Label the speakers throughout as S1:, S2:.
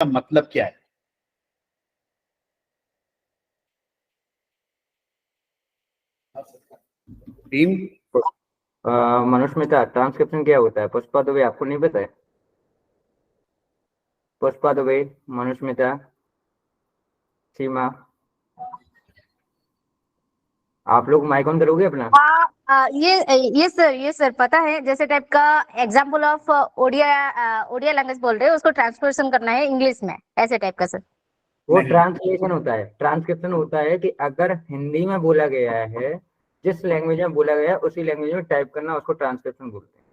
S1: मतलब क्या है? टीम?
S2: मनुष्मिता, ट्रांसक्रिप्शन क्या होता है? पुष्पा दुबे, आपको नहीं पता है? पुष्पा दुबे, मनुष्मिता, सीमा, आप लोग माइक ऑन करोगे अपना?
S3: ये सर पता है, जैसे टाइप का एग्जाम्पल ऑफ ओडिया लैंग्वेज बोल रहे हो, उसको ट्रांसलेशन करना है इंग्लिश में, ऐसे टाइप का सर।
S2: वो
S1: नहीं।
S2: ट्रांसलेशन होता है। ट्रांसक्रिप्शन होता है कि अगर हिंदी में बोला गया है, जिस लैंग्वेज में बोला गया है उसी लैंग्वेज में टाइप करना, उसको ट्रांसक्रिप्शन बोलते हैं।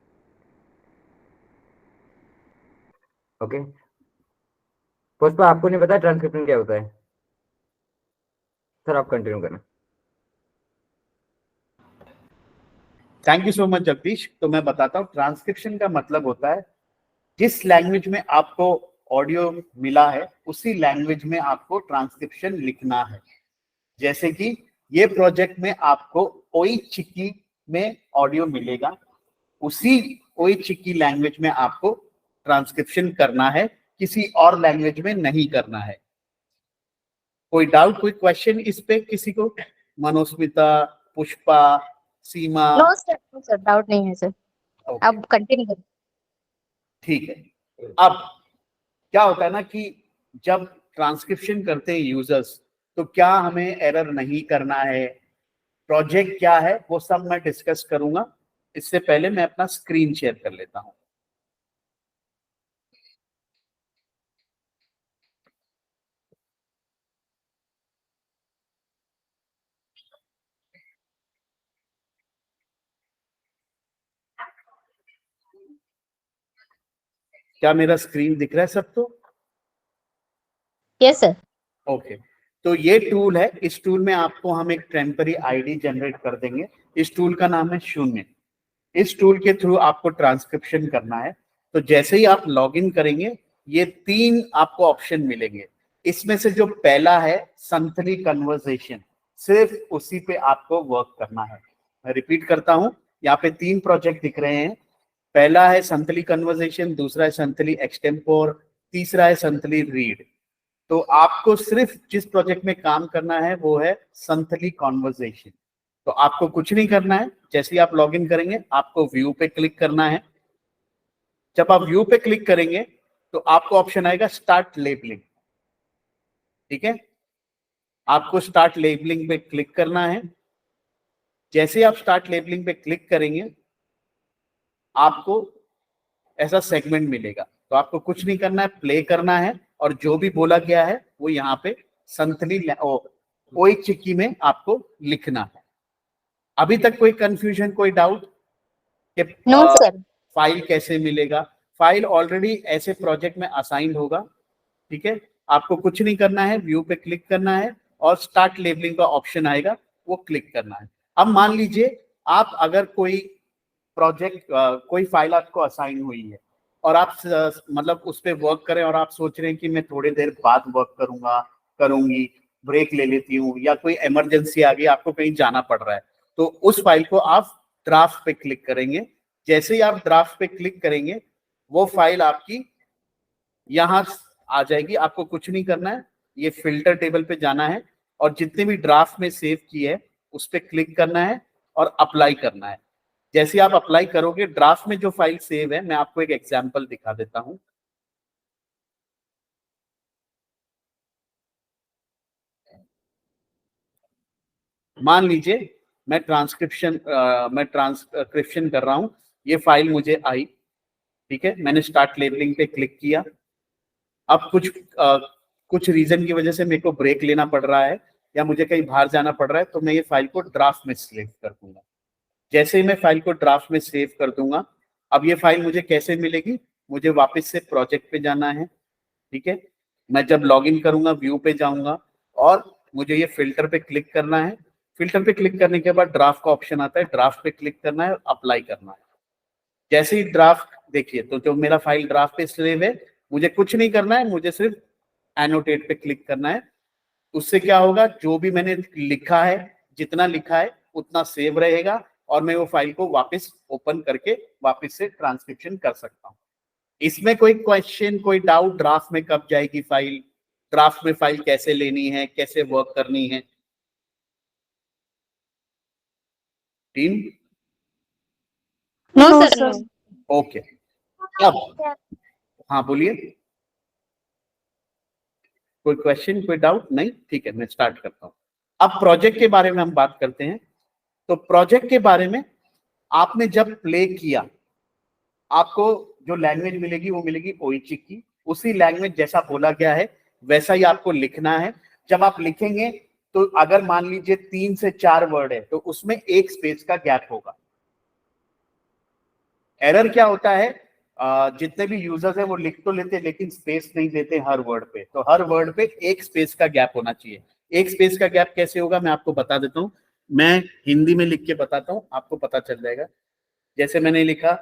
S2: ओके, पुष्पा आपको नहीं पता ट्रांसक्रिप्शन क्या होता है? सर आप कंटिन्यू करना।
S1: Thank you so much Jagdish. तो मैं बताता हूँ, ट्रांसक्रिप्शन का मतलब होता है जिस लैंग्वेज में आपको ऑडियो मिला है उसी लैंग्वेज में आपको ट्रांसक्रिप्शन लिखना है। जैसे कि ये प्रोजेक्ट में आपको ओई चिकी में ऑडियो मिलेगा, उसी ओई चिकी लैंग्वेज में आपको ट्रांसक्रिप्शन करना है, किसी और लैंग्वेज में नहीं करना है। कोई डाउट, कोई क्वेश्चन इस पे किसी को? मनोस्मिता, पुष्पा, सीमा?
S3: नो सर, डाउट नहीं है सर।
S1: ओके,
S3: अब कंटिन्यू करें।
S1: ठीक है। अब क्या होता है ना कि जब ट्रांसक्रिप्शन करते हैं यूजर्स, तो क्या हमें एरर नहीं करना है, प्रोजेक्ट क्या है, वो सब मैं डिस्कस करूंगा। इससे पहले मैं अपना स्क्रीन शेयर कर लेता हूं। क्या मेरा स्क्रीन दिख रहा है सबको?
S3: Yes sir.
S1: ओके, तो ये टूल है। इस टूल में आपको हम एक टेम्पररी आईडी जनरेट कर देंगे। इस टूल का नाम है शून्य। इस टूल के थ्रू आपको ट्रांसक्रिप्शन करना है। तो जैसे ही आप लॉगिन करेंगे, ये 3 आपको ऑप्शन मिलेंगे। इसमें से जो पहला है संथली कन्वर्सेशन, सिर्फ उसी पे आपको वर्क करना है। मैं रिपीट करता हूं, यहाँ पे 3 प्रोजेक्ट दिख रहे हैं। पहला है संथली कन्वर्सेशन, दूसरा है संथली एक्सटेम्पोर, तीसरा है संथली रीड। तो आपको सिर्फ जिस प्रोजेक्ट में काम करना है वो है संथली कॉन्वर्सेशन। तो आपको कुछ नहीं करना है। जैसे ही आप लॉगिन करेंगे, आपको व्यू पे क्लिक करना है। जब आप व्यू पे क्लिक करेंगे तो आपको ऑप्शन आएगा स्टार्ट लेबलिंग। ठीक है, आपको स्टार्ट लेबलिंग पे क्लिक करना है। जैसे ही आप स्टार्ट लेबलिंग पे क्लिक करेंगे, आपको ऐसा सेगमेंट मिलेगा। तो आपको कुछ नहीं करना है, प्ले करना है, और जो भी बोला गया है वो यहाँ पे संथली ओई चिकी में आपको लिखना है। अभी तक कोई कंफ्यूजन, कोई डाउट कि
S3: नो सर।
S1: फाइल कैसे मिलेगा? फाइल ऑलरेडी ऐसे प्रोजेक्ट में असाइंड होगा। ठीक है, आपको कुछ नहीं करना है, व्यू पे क्लिक करना है और स्टार्ट लेबलिंग का ऑप्शन आएगा, वो क्लिक करना है। अब मान लीजिए आप अगर कोई प्रोजेक्ट, कोई फाइल आपको असाइन हुई है और आप मतलब उस पर वर्क करें, और आप सोच रहे हैं कि मैं थोड़ी देर बाद वर्क करूंगी, ब्रेक ले लेती हूँ, या कोई इमरजेंसी आ गई, आपको कहीं जाना पड़ रहा है, तो उस फाइल को आप ड्राफ्ट पे क्लिक करेंगे। जैसे ही आप ड्राफ्ट पे क्लिक करेंगे, वो फाइल आपकी यहां आ जाएगी। आपको कुछ नहीं करना है, ये फिल्टर टेबल पे जाना है और जितने भी ड्राफ्ट में सेव की है उस पर क्लिक करना है और अप्लाई करना है। जैसे आप अप्लाई करोगे, ड्राफ्ट में जो फाइल सेव है, मैं आपको एक एग्जांपल दिखा देता हूं। मान लीजिए मैं ट्रांसक्रिप्शन कर रहा हूं, ये फाइल मुझे आई। ठीक है, मैंने स्टार्ट लेबलिंग पे क्लिक किया। अब कुछ रीजन की वजह से मेरे को ब्रेक लेना पड़ रहा है या मुझे कहीं बाहर जाना पड़ रहा है, तो मैं ये फाइल को ड्राफ्ट में सेव कर दूंगा। जैसे ही मैं फाइल को ड्राफ्ट में सेव कर दूंगा, अब ये फाइल मुझे कैसे मिलेगी? मुझे वापस से प्रोजेक्ट पे जाना है। ठीक है, मैं जब लॉगिन करूंगा, व्यू पे जाऊंगा और मुझे ये फिल्टर पे क्लिक करना है। फिल्टर पे क्लिक करने के बाद ड्राफ्ट का ऑप्शन आता है, ड्राफ्ट पे क्लिक करना है और अप्लाई करना है। जैसे ही ड्राफ्ट देखिए, तो जो मेरा फाइल ड्राफ्ट पे सेव है, मुझे कुछ नहीं करना है, मुझे सिर्फ एनोटेट पे क्लिक करना है। उससे क्या होगा, जो भी मैंने लिखा है, जितना लिखा है उतना सेव रहेगा और मैं वो फाइल को वापस ओपन करके वापस से ट्रांसक्रिप्शन कर सकता हूँ। इसमें कोई क्वेश्चन, कोई डाउट? ड्राफ्ट में कब जाएगी फाइल, ड्राफ्ट में फाइल कैसे लेनी है, कैसे वर्क करनी है team?
S3: No sir, no.
S1: Okay, अब हाँ बोलिए, कोई क्वेश्चन, कोई डाउट? नहीं, ठीक है, मैं स्टार्ट करता हूँ। अब प्रोजेक्ट के बारे में हम बात करते हैं। तो प्रोजेक्ट के बारे में, आपने जब प्ले किया, आपको जो लैंग्वेज मिलेगी वो मिलेगी ओइचिक की। उसी लैंग्वेज जैसा बोला गया है वैसा ही आपको लिखना है। जब आप लिखेंगे तो अगर मान लीजिए 3 से 4 वर्ड है तो उसमें एक स्पेस का गैप होगा। एरर क्या होता है, जितने भी यूजर्स हैं वो लिख तो लेते लेकिन स्पेस नहीं देते हर वर्ड पे। तो हर वर्ड पे एक स्पेस का गैप होना चाहिए। एक स्पेस का गैप कैसे होगा मैं आपको बता देता हूँ। मैं हिंदी में लिख के बताता हूँ, आपको पता चल जाएगा। जैसे मैंने लिखा,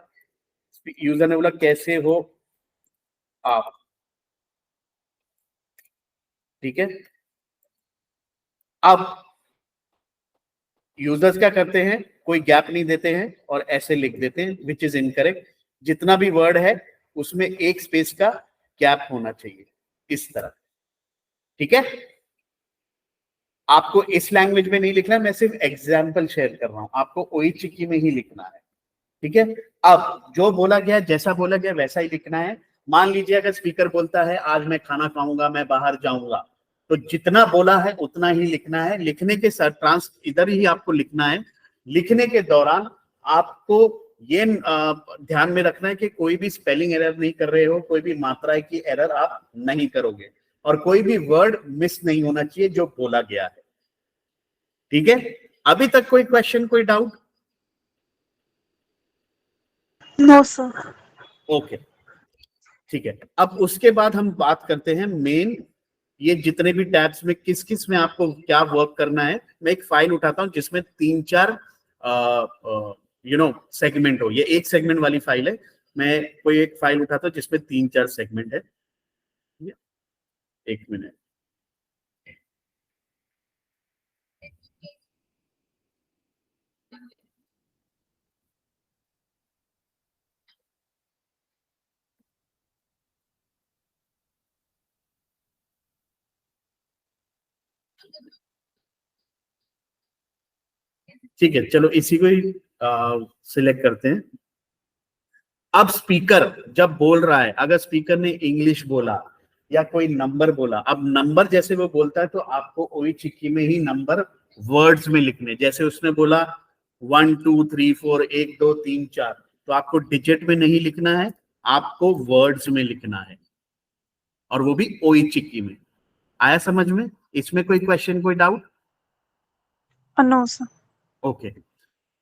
S1: यूजर ने बोला कैसे हो आप, ठीक है। अब यूजर्स क्या करते हैं, कोई गैप नहीं देते हैं और ऐसे लिख देते हैं, विच इज इनकरेक्ट। जितना भी वर्ड है उसमें एक स्पेस का गैप होना चाहिए, इस तरह, ठीक है। आपको इस लैंग्वेज में नहीं लिखना है, मैं सिर्फ एग्जाम्पल शेयर कर रहा हूं, आपको ओइचिकी में ही लिखना है, ठीक है। अब जो बोला गया, जैसा बोला गया वैसा ही लिखना है। मान लीजिए अगर स्पीकर बोलता है आज मैं खाना खाऊंगा, मैं बाहर जाऊंगा, तो जितना बोला है उतना ही लिखना है। लिखने के साथ इधर ही आपको लिखना है। लिखने के दौरान आपको ये ध्यान में रखना है कि कोई भी स्पेलिंग एरर नहीं कर रहे हो, कोई भी मात्रा की एरर आप नहीं करोगे और कोई भी वर्ड मिस नहीं होना चाहिए जो बोला गया है, ठीक है। अभी तक कोई क्वेश्चन, कोई डाउट?
S4: No sir.
S1: ओके, ठीक है। अब उसके बाद हम बात करते हैं मेन, ये जितने भी टैब्स में किस किस में आपको क्या वर्क करना है। मैं एक फाइल उठाता हूं जिसमें 3-4 सेगमेंट हो। ये एक सेगमेंट वाली फाइल है। मैं कोई एक फाइल उठाता हूं जिसमें 3-4 सेगमेंट है। एक मिनट, ठीक है। चलो इसी को ही सिलेक्ट करते हैं। अब स्पीकर जब बोल रहा है, अगर स्पीकर ने इंग्लिश बोला या कोई नंबर बोला, अब नंबर जैसे वो बोलता है तो आपको ओइचिकी में ही नंबर वर्ड्स में लिखने। जैसे उसने बोला 1 2 3 4 1 2 3 4, तो आपको डिजिट में नहीं लिखना है, आपको वर्ड्स में लिखना है, और वो भी ओइचिकी में। आया समझ में? इसमें कोई क्वेश्चन, कोई डाउट?
S4: No sir.
S1: ओके।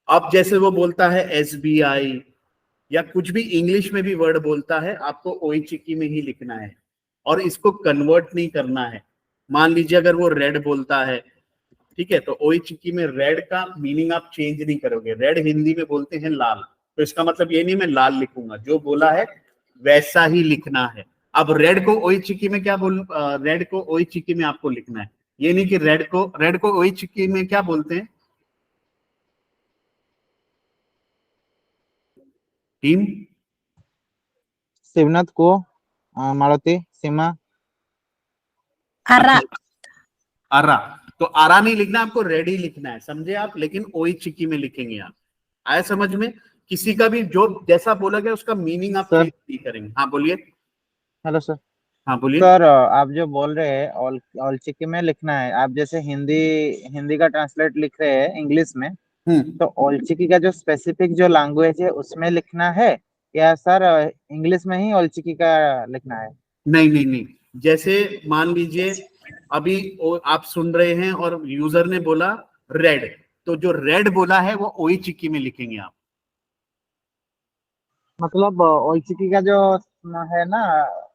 S1: अब जैसे वो बोलता है SBI या कुछ भी इंग्लिश में भी वर्ड बोलता है, आपको ओइचिकी में ही लिखना है और इसको कन्वर्ट नहीं करना है। मान लीजिए अगर वो रेड बोलता है, ठीक है, तो ओइचिकी में रेड का मीनिंग आप चेंज नहीं करोगे। रेड हिंदी में बोलते हैं लाल, तो इसका मतलब ये नहीं मैं लाल लिखूंगा, जो बोला है वैसा ही लिखना है। अब रेड को ओइचिकी में क्या रेड को ओइचिकी में आपको लिखना है। ये नहीं कि रेड को ओइचिकी में क्या बोलते हैं टीम?
S5: शिवनाथ को मारुति सीमा
S4: अरा।
S1: आरा, तो आरा नहीं लिखना, आपको रेड ही लिखना है, समझे आप? लेकिन ओइचिकी में लिखेंगे आप। आया समझ में? किसी का भी जो जैसा बोला गया उसका मीनिंग आप
S5: सर।
S1: चेंज नहीं करेंगे। हाँ बोलिए।
S5: Hello sir.
S1: हाँ बोलिए।
S5: सर आप जो बोल रहे हैं ऑलचिकी में लिखना है, आप जैसे हिंदी हिंदी का ट्रांसलेट लिख रहे हैं इंग्लिश में, तो ऑलचिकी का जो स्पेसिफिक जो लैंग्वेज है उसमें लिखना है या सर इंग्लिश में ही ऑलचिकी का लिखना है?
S1: नहीं नहीं नहीं, जैसे मान लीजिए अभी आप सुन रहे हैं और यूजर ने बोला रेड, तो जो रेड बोला है वो ओइचिकी में लिखेंगे आप।
S5: मतलब ऑलचिकी का जो है ना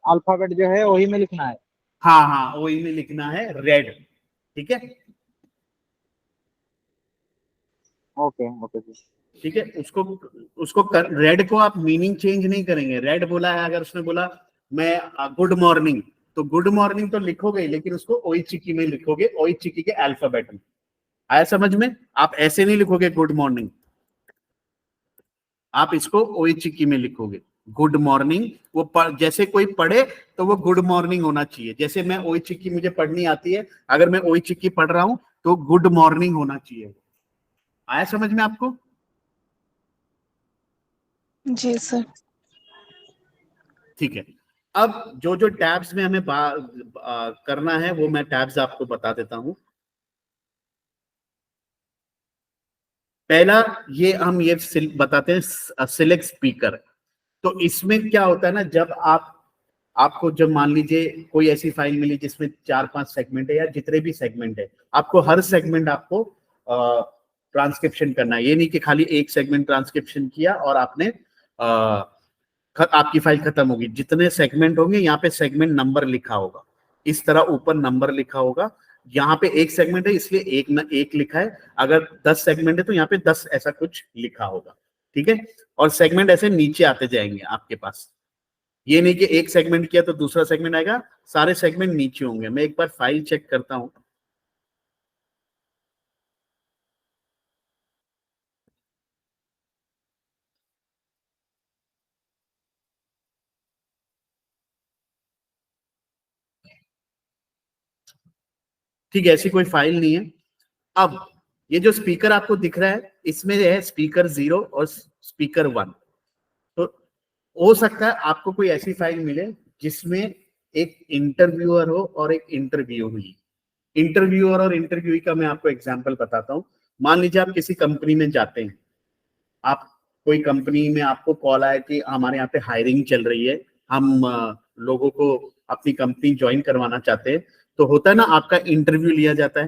S5: अल्फाबेट जो है वही में लिखना है?
S1: हाँ हाँ, वही में लिखना है रेड, ठीक है।
S5: Okay okay sir.
S1: ठीक है, उसको रेड को आप मीनिंग चेंज नहीं करेंगे। रेड बोला है, अगर उसने बोला मैं गुड मॉर्निंग, तो गुड मॉर्निंग तो लिखोगे ही, लेकिन उसको ओइचिकी में लिखोगे, ओइचिकी के अल्फाबेट में। आया समझ में? आप ऐसे नहीं लिखोगे गुड मॉर्निंग, आप इसको ओइचिकी में लिखोगे, गुड मॉर्निंग, जैसे कोई पढ़े तो वो गुड मॉर्निंग होना चाहिए। जैसे मैं ओई चिक्की मुझे पढ़नी आती है, अगर मैं ओई चिक्की पढ़ रहा हूं तो गुड मॉर्निंग होना चाहिए। आया समझ में आपको?
S4: जी सर।
S1: ठीक है। अब जो जो टैब्स में हमें करना है वो मैं टैब्स आपको बता देता हूं। पहला ये हम ये बताते हैं सिलेक्ट स्पीकर। तो इसमें क्या होता है ना, जब आपको जब मान लीजिए कोई ऐसी फाइल मिली जिसमें 4-5 सेगमेंट है या जितने भी सेगमेंट है, आपको हर सेगमेंट आपको ट्रांसक्रिप्शन करना है। ये नहीं कि खाली एक सेगमेंट ट्रांसक्रिप्शन किया और आपने आपकी फाइल खत्म होगी। जितने सेगमेंट होंगे यहाँ पे सेगमेंट नंबर लिखा होगा, इस तरह ऊपर नंबर लिखा होगा। यहाँ पे एक सेगमेंट है इसलिए एक न एक लिखा है, अगर 10 सेगमेंट है तो यहाँ पे 10 ऐसा कुछ लिखा होगा। ठीक है, और सेगमेंट ऐसे नीचे आते जाएंगे आपके पास। ये नहीं कि एक सेगमेंट किया तो दूसरा सेगमेंट आएगा, सारे सेगमेंट नीचे होंगे। मैं एक बार फाइल चेक करता हूं। ठीक है, ऐसी कोई फाइल नहीं है। अब ये जो स्पीकर आपको दिख रहा है इसमें है स्पीकर 0 और स्पीकर 1। तो हो सकता है आपको कोई ऐसी फाइल मिले जिसमें एक इंटरव्यूअर हो और एक इंटरव्यू हुई। इंटरव्यूअर और इंटरव्यूई का मैं आपको एग्जांपल बताता हूं। मान लीजिए आप किसी कंपनी में जाते हैं, आप कोई कंपनी में आपको कॉल आया कि हमारे यहाँ पे हायरिंग चल रही है, हम लोगों को अपनी कंपनी ज्वाइन करवाना चाहते हैं। तो होता है ना, आपका इंटरव्यू लिया जाता है,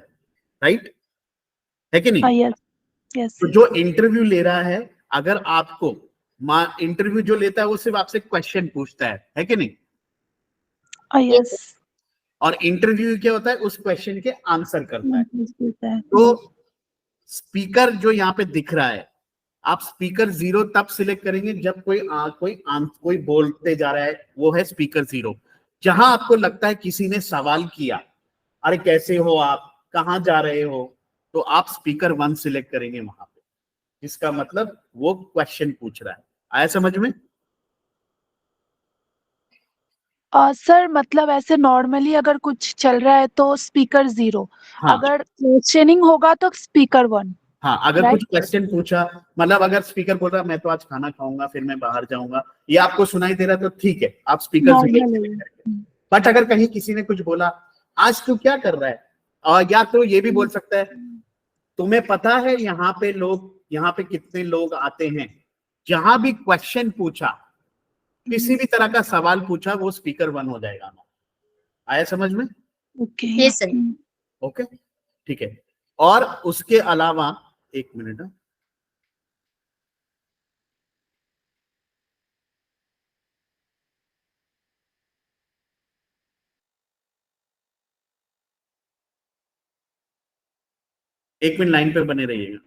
S1: राइट है कि नहीं?
S4: Yes yes.
S1: तो जो इंटरव्यू ले रहा है, अगर आपको इंटरव्यू जो लेता है वो सिर्फ आपसे क्वेश्चन पूछता है कि नहीं?
S4: यस।
S1: और इंटरव्यू क्या होता है, उस क्वेश्चन के आंसर करता है।
S4: है।
S1: तो स्पीकर जो यहाँ पे दिख रहा है, आप स्पीकर 0 तब सिलेक्ट करेंगे जब कोई बोलते जा रहा है, वो है स्पीकर 0। जहां आपको लगता है किसी ने सवाल किया, अरे कैसे हो आप, कहाँ जा रहे हो, तो आप स्पीकर 1 सिलेक्ट करेंगे वहां पे, जिसका मतलब वो क्वेश्चन पूछ रहा है। आया समझ में?
S4: सर मतलब ऐसे नॉर्मली अगर कुछ चल रहा है तो स्पीकर 0,
S1: हाँ
S4: अगर क्वेश्चनिंग होगा तो स्पीकर 1।
S1: हाँ, अगर
S4: Right.
S1: कुछ क्वेश्चन पूछा, मतलब अगर स्पीकर बोल रहा मैं तो आज खाना खाऊंगा फिर मैं बाहर जाऊंगा, ये आपको सुनाई दे रहा तो ठीक है, आप स्पीकर 0
S4: नॉर्मल
S1: सिलेक्ट करेंगे। बट अगर कहीं किसी ने कुछ बोला, आज तू क्या कर रहा है, और या तो ये भी बोल सकता है, तुम्हें पता है यहाँ पे कितने लोग आते हैं। जहां भी क्वेश्चन पूछा, किसी भी तरह का सवाल पूछा, वो स्पीकर 1 हो जाएगा। आया समझ में?
S4: ओके।
S3: Yes sir.
S1: ओके, ठीक है। और उसके अलावा एक मिनट, एक मिनट लाइन पे बने रहिएगा।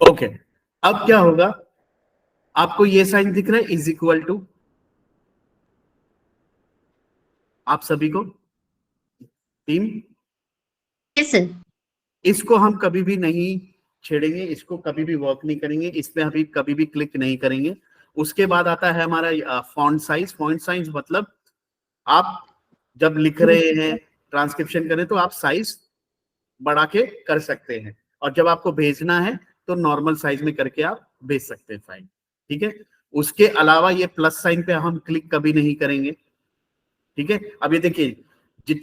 S1: ओके, अब क्या होगा, आपको ये साइन दिख रहा है इज इक्वल टू, आप सभी को टीम,
S3: यस सर।
S1: इसको हम कभी भी नहीं छेड़ेंगे, इसको कभी भी वर्क नहीं करेंगे, इस पे अभी कभी भी क्लिक नहीं करेंगे। उसके बाद आता है हमारा फॉन्ट साइज। फॉन्ट साइज मतलब आप जब लिख रहे हैं, ट्रांसक्रिप्शन करें तो आप साइज बढ़ा के कर सकते हैं, और जब आपको भेजना है तो नॉर्मल साइज में करके आप भेज सकते हैं फाइल। ठीक है, उसके अलावा ये प्लस साइन पे हम क्लिक कभी नहीं करेंगे, ठीक है। अब ये देखिए,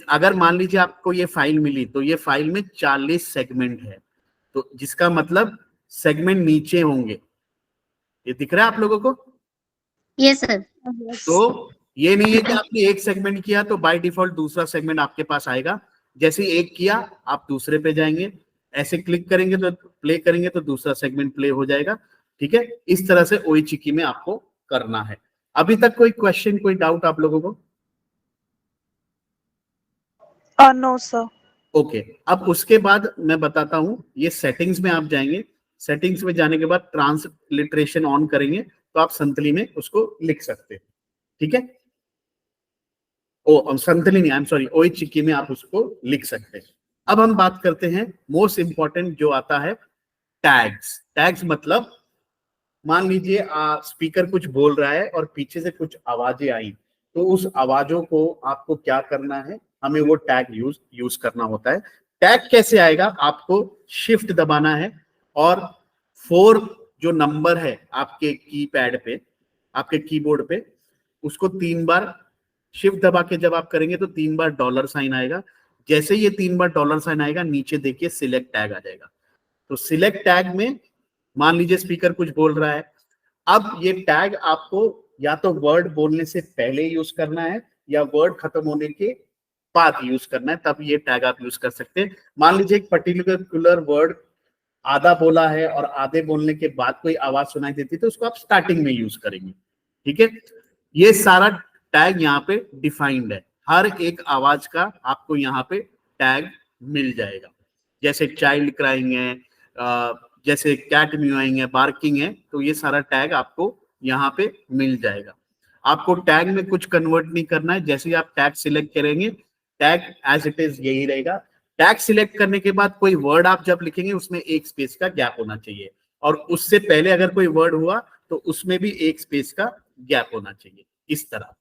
S1: अगर मान लीजिए आपको ये फाइल मिली तो ये फाइल में 40 सेगमेंट है, तो जिसका मतलब सेगमेंट नीचे होंगे, ये दिख रहा है आप लोगों को?
S3: Yes sir.
S1: तो ये नहीं है कि आपने एक सेगमेंट किया तो बाय डिफॉल्ट दूसरा सेगमेंट आपके पास आएगा। जैसे ही एक किया आप दूसरे पे जाएंगे, ऐसे क्लिक करेंगे तो प्ले करेंगे तो दूसरा सेगमेंट प्ले हो जाएगा, ठीक है। इस तरह से ओइचिकी में आपको करना है। अभी तक कोई क्वेश्चन, कोई डाउट आप लोगों को?
S4: No sir.
S1: ओके, अब उसके बाद मैं बताता हूं, ये सेटिंग्स में आप जाएंगे, सेटिंग्स में जाने के बाद ट्रांसलिटरेशन ऑन करेंगे तो आप संतली में उसको लिख सकते हैं, ठीक है। संतली नहीं, आई एम सॉरी, ओइचिकी में आप उसको लिख सकते हैं। अब हम बात करते हैं मोस्ट इंपॉर्टेंट जो आता है, टैग्स। टैग्स मतलब मान लीजिए स्पीकर कुछ बोल रहा है और पीछे से कुछ आवाजें आई, तो उस आवाजों को आपको क्या करना है, हमें वो टैग यूज करना होता है। टैग कैसे आएगा, आपको शिफ्ट दबाना है और 4 जो नंबर है आपके कीपैड पे, आपके कीबोर्ड पे, उसको 3 बार शिफ्ट दबा के जब आप करेंगे तो 3 बार डॉलर साइन आएगा। जैसे ये 3 बार डॉलर साइन आएगा, नीचे देखिए सिलेक्ट टैग आ जाएगा। तो सिलेक्ट टैग में मान लीजिए स्पीकर कुछ बोल रहा है, अब ये टैग आपको या तो वर्ड बोलने से पहले यूज करना है या वर्ड खत्म होने के बाद यूज करना है, तब ये टैग आप यूज कर सकते हैं। मान लीजिए एक पर्टिकुलर वर्ड आधा बोला है और आधे बोलने के बाद कोई आवाज सुनाई देती है तो उसको आप स्टार्टिंग में यूज करेंगे, ठीक है। ये सारा टैग यहाँ पे डिफाइंड है, हर एक आवाज का आपको यहाँ पे टैग मिल जाएगा। जैसे चाइल्ड क्राइंग है, जैसे कैट म्यूइंग है, बार्किंग है, तो ये सारा टैग आपको यहाँ पे मिल जाएगा। आपको टैग में कुछ कन्वर्ट नहीं करना है, जैसे ही आप टैग सिलेक्ट करेंगे टैग एज इट इज यही रहेगा। टैग सिलेक्ट करने के बाद कोई वर्ड आप जब लिखेंगे उसमें एक स्पेस का गैप होना चाहिए, और उससे पहले अगर कोई वर्ड हुआ तो उसमें भी एक स्पेस का गैप होना चाहिए, इस तरह,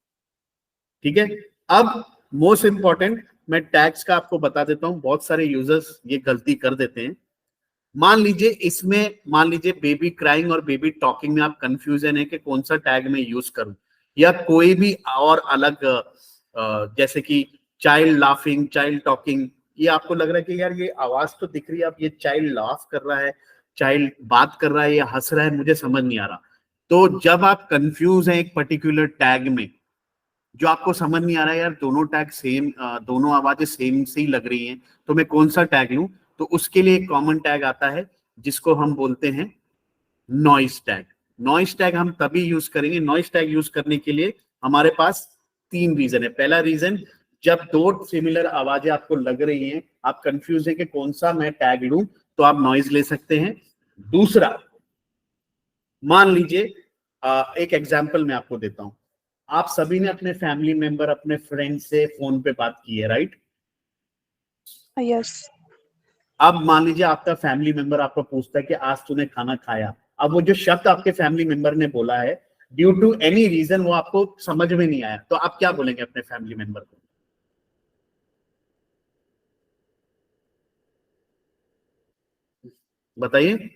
S1: ठीक है। अब मोस्ट इंपॉर्टेंट मैं टैग्स का आपको बता देता हूं, बहुत सारे यूजर्स ये गलती कर देते हैं। मान लीजिए बेबी क्राइंग और बेबी टॉकिंग में आप कंफ्यूजन है कि कौन सा टैग में यूज करूं, या कोई भी और अलग, जैसे कि चाइल्ड लाफिंग, चाइल्ड टॉकिंग, ये आपको लग रहा है कि यार ये आवाज तो दिख रही है, अब ये चाइल्ड लाफ कर रहा है, चाइल्ड बात कर रहा है या हंस रहा है, मुझे समझ नहीं आ रहा। तो जब आप कंफ्यूज हैं एक पर्टिकुलर टैग में, जो आपको समझ नहीं आ रहा है यार दोनों टैग सेम, दोनों आवाजें सेम सी लग रही हैं, तो मैं कौन सा टैग लूं, तो उसके लिए एक कॉमन टैग आता है जिसको हम बोलते हैं नॉइस टैग। नॉइस टैग हम तभी यूज करेंगे, नॉइस टैग यूज करने के लिए हमारे पास 3 रीजन है। पहला रीजन, जब 2 सिमिलर आवाजें आपको लग रही हैं, आप कंफ्यूज है कि कौन सा मैं टैग लूं, तो आप नॉइज ले सकते हैं। दूसरा, मान लीजिए एक एग्जांपल मैं आपको देता हूं, आप सभी ने अपने फैमिली मेंबर, अपने फ्रेंड से फोन पे बात की है, राइट?
S4: यस।
S1: अब मान लीजिए आपका फैमिली मेंबर आपको पूछता है कि आज तूने खाना खाया। अब वो जो शब्द आपके फैमिली मेंबर ने बोला है, ड्यू टू एनी रीजन वो आपको समझ में नहीं आया, तो आप क्या बोलेंगे अपने फैमिली मेंबर को? बताइए,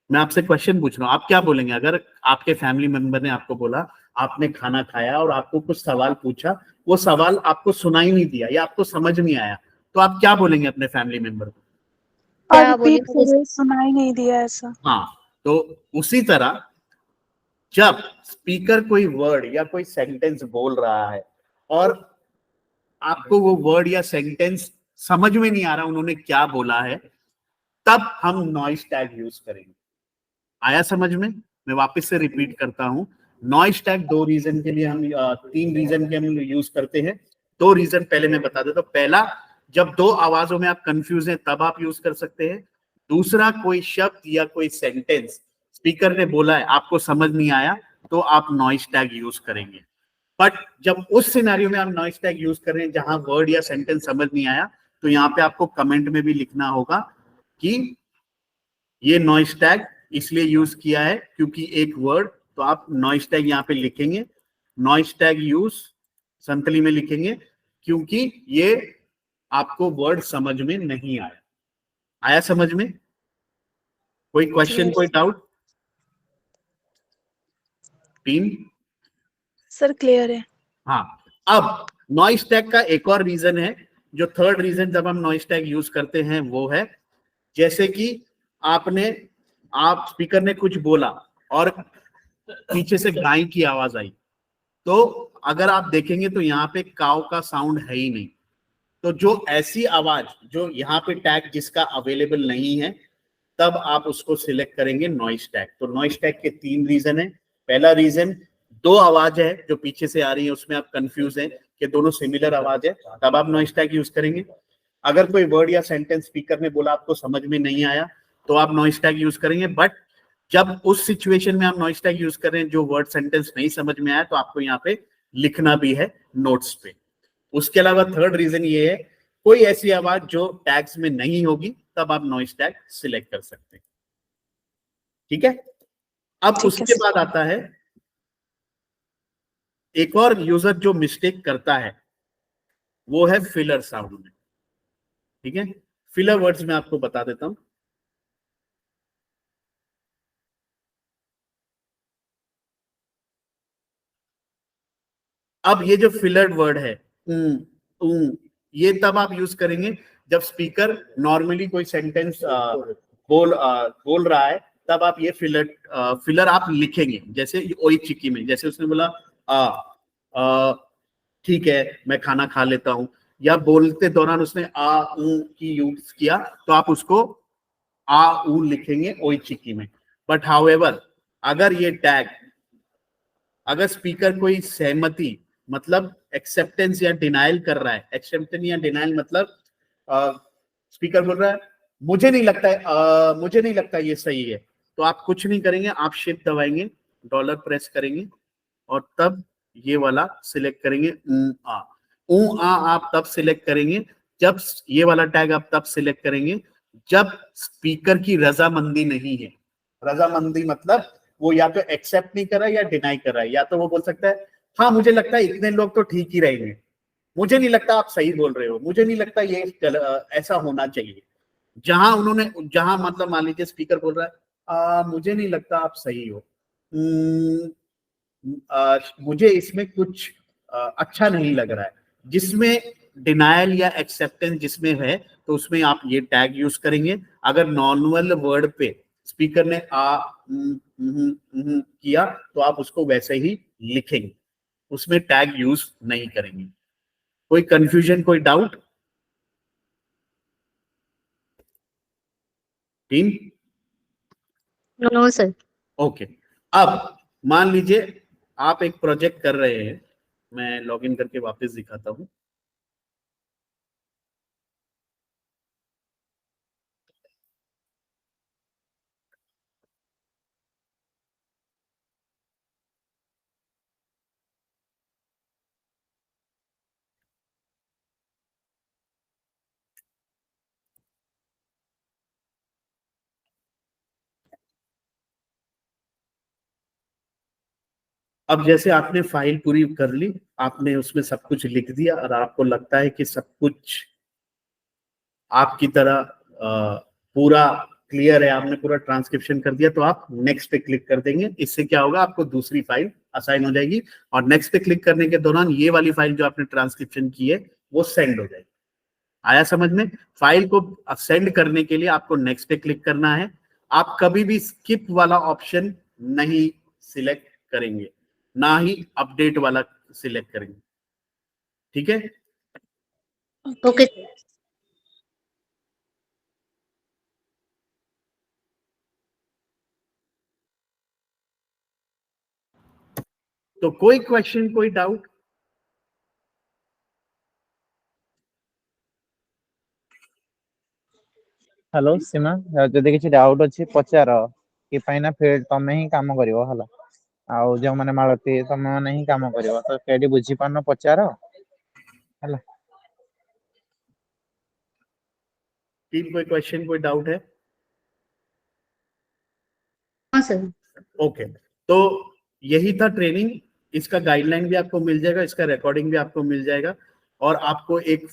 S1: मैं आपसे क्वेश्चन पूछ रहा हूं, आप क्या बोलेंगे अगर आपके फैमिली मेंबर ने आपको बोला आपने खाना खाया और आपको कुछ सवाल पूछा, वो सवाल आपको सुनाई नहीं दिया या आपको समझ नहीं आया, तो आप क्या बोलेंगे अपने फैमिली मेंबर को?
S3: क्या
S4: रिपीट
S3: बोलिए?
S4: करें, सुनाई नहीं दिया ऐसा।
S1: हाँ, तो उसी तरह जब स्पीकर कोई वर्ड या कोई सेंटेंस बोल रहा है और आपको वो वर्ड या सेंटेंस समझ में नहीं आ रहा उन्होंने क्या बोला है, तब हम नॉइस टैग यूज करेंगे। आया समझ में? मैं वापस से रिपीट करता हूं, नॉइस टैग 2 रीजन के लिए हम 3 रीजन के हम यूज करते हैं। 2 रीजन पहले मैं बता देता हूं। पहला, जब 2 आवाजों में आप कंफ्यूज हैं तब आप यूज कर सकते हैं। दूसरा, कोई शब्द या कोई सेंटेंस स्पीकर ने बोला है आपको समझ नहीं आया, तो आप नॉइस टैग यूज करेंगे। बट जब उस सिनेरियो में आप नॉइस टैग यूज कर रहे हैं जहां वर्ड या सेंटेंस समझ नहीं आया, तो यहाँ पे आपको कमेंट में भी लिखना होगा कि ये नॉइस टैग इसलिए यूज किया है क्योंकि एक वर्ड, तो आप नॉइस टैग यहाँ पे लिखेंगे, नॉइस टैग यूज संतली में लिखेंगे क्योंकि ये आपको वर्ड समझ में नहीं आया। आया समझ में? कोई क्वेश्चन, कोई डाउट टीम?
S4: सर क्लियर है।
S1: हाँ, अब नॉइस टैग का एक और रीजन है, जो थर्ड रीजन जब हम नॉइस टैग यूज करते हैं वो है, जैसे कि आप स्पीकर ने कुछ बोला और पीछे से गाय की आवाज आई, तो अगर आप देखेंगे तो यहाँ पे काव का साउंड है ही नहीं। तो जो ऐसी आवाज जो यहाँ पे टैग जिसका अवेलेबल नहीं है, तब आप उसको सिलेक्ट करेंगे नॉइस टैग। तो नॉइस टैग के 3 रीजन है। पहला रीजन, 2 आवाज है जो पीछे से आ रही है, उसमें आप कंफ्यूज हैं कि दोनों सिमिलर आवाज है, तब आप नॉइस टैग यूज करेंगे। अगर कोई वर्ड या सेंटेंस स्पीकर ने बोला आपको समझ में नहीं आया, तो आप नॉइस टैग यूज करेंगे। बट जब उस सिचुएशन में आप नॉइस टैग यूज कर रहे हैं, जो वर्ड सेंटेंस नहीं समझ में आया, तो आपको यहाँ पे लिखना भी है नोट्स पे। उसके अलावा थर्ड रीजन ये है, कोई ऐसी आवाज जो टैग्स में नहीं होगी, तब आप नॉइस टैग सिलेक्ट कर सकते हैं। ठीक है। अब उसके बाद आता है एक और यूजर जो मिस्टेक करता है, वो है फिलर साउंड में। ठीक है, फिलर वर्ड्स में आपको बता देता हूं। अब ये जो फिलर वर्ड है, ये तब आप यूज करेंगे जब स्पीकर नॉर्मली कोई सेंटेंस बोल रहा है, तब आप ये फिलर आप लिखेंगे। जैसे ओई चिकी में, जैसे उसने बोला ठीक है मैं खाना खा लेता हूं, या बोलते दौरान उसने आ ऊ की यूज किया, तो आप उसको आ ऊ लिखेंगे ओई चिकी में। बट हाउएवर, अगर ये टैग, अगर स्पीकर कोई सहमति मतलब एक्सेप्टेंस या डिनाइल कर रहा है, एक्सेप्टेंस या डिनाइल मतलब स्पीकर बोल रहा है मुझे नहीं लगता ये सही है, तो आप कुछ नहीं करेंगे, आप शिफ्ट दबाएंगे, डॉलर प्रेस करेंगे और तब ये वाला सिलेक्ट करेंगे आप तब सिलेक्ट करेंगे, जब ये वाला टैग आप तब सिलेक्ट करेंगे जब स्पीकर की रजामंदी नहीं है। रजामंदी मतलब वो या तो एक्सेप्ट नहीं कर रहा है या डिनाई कर रहा है। या तो वो बोल सकता है हाँ मुझे लगता है इतने लोग तो ठीक ही रहेंगे, मुझे नहीं लगता आप सही बोल रहे हो, मुझे नहीं लगता ये ऐसा होना चाहिए। जहां मतलब मान लीजिए स्पीकर बोल रहा है मुझे नहीं लगता आप सही हो, मुझे इसमें कुछ अच्छा नहीं लग रहा है, जिसमें डिनायल या एक्सेप्टेंस जिसमें है, तो उसमें आप ये टैग यूज करेंगे। अगर नॉर्मल वर्ड पे स्पीकर ने किया, तो आप उसको वैसे ही लिखेंगे, उसमें टैग यूज नहीं करेंगे। कोई कंफ्यूजन, कोई doubt team?
S3: No sir.
S1: Okay, अब मान लीजिए आप एक प्रोजेक्ट कर रहे हैं, मैं लॉगिन करके वापस दिखाता हूं। अब जैसे आपने फाइल पूरी कर ली, आपने उसमें सब कुछ लिख दिया और आपको लगता है कि सब कुछ आपकी तरह पूरा क्लियर है, आपने पूरा ट्रांसक्रिप्शन कर दिया, तो आप नेक्स्ट पे क्लिक कर देंगे। इससे क्या होगा, आपको दूसरी फाइल असाइन हो जाएगी और नेक्स्ट पे क्लिक करने के दौरान ये वाली फाइल जो आपने ट्रांसक्रिप्शन की है वो सेंड हो जाएगी। आया समझ में? फाइल को सेंड करने के लिए आपको नेक्स्ट पे क्लिक करना है। आप कभी भी स्किप वाला ऑप्शन नहीं सिलेक्ट करेंगे, ना ही अपडेट वाला सिलेक्ट करेंगे। ठीक है?
S3: ओके।
S1: तो कोई क्वेश्चन, कोई डाउट?
S5: हेलो सीमा, जदि किसी डाउट अछि पचार कि पाइना फिर तमे ही काम करिवो हला, आउ जो माने मालती तमे माने ही काम करिवो, तो केडी बुझी पानो पचार हला।
S1: टीम, कोई क्वेश्चन, कोई डाउट है?
S3: हाँ सर।
S1: ओके, तो यही था ट्रेनिंग। इसका गाइडलाइन भी आपको मिल जाएगा, इसका रिकॉर्डिंग भी आपको मिल जाएगा और आपको एक